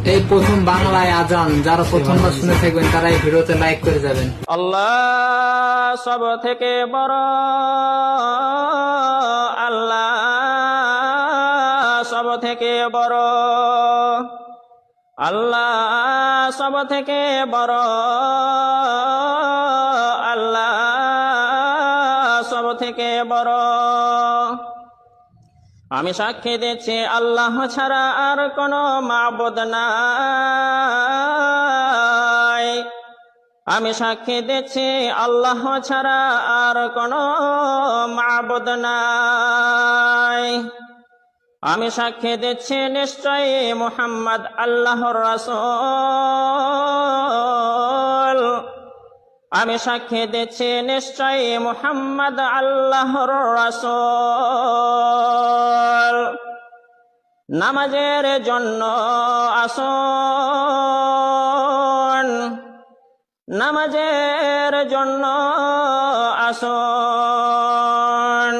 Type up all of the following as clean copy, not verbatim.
এই প্রথম বাংলায় আজান যারা প্রথমবার শুনে থাকবেন তারা এই ভিডিওতে লাইক করে যাবেন। আল্লাহ সব থেকে বড়, আল্লাহ সব থেকে বড়, আল্লাহ সব থেকে বড়, আল্লাহ সব থেকে বড়। আমি সাক্ষী দিচ্ছি আল্লাহ ছাড়া আর কোনো মাবুদ নাই। আমি সাক্ষী দিচ্ছি আল্লাহ ছাড়া আর কোনো মাবুদ নাই। আমি সাক্ষী দিচ্ছি নিশ্চয়ই মুহাম্মদ আল্লাহর রাসূল। আমি সাক্ষী দিচ্ছি নিশ্চয়ই মুহাম্মদ আল্লাহর রাসূল। নামাজের জন্য আসুন, নামাজের জন্য আসুন,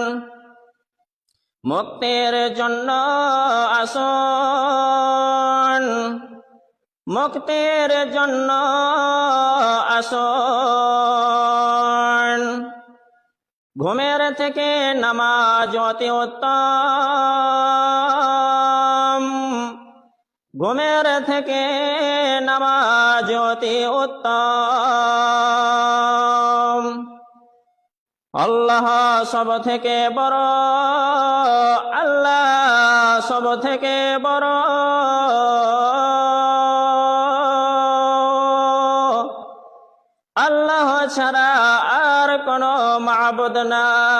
মুক্তির জন্য আসুন, মুক্তির জন্য আসুন। ঘুমের থেকে নামাজ অতি উত্তম, ঘুমের থেকে নামাজ অতি উত্তম। আল্লাহ সব থেকে বড়, আল্লাহ সব থেকে বড়, আল্লাহ ছাড়া আর কোনো মাবুদ নাই।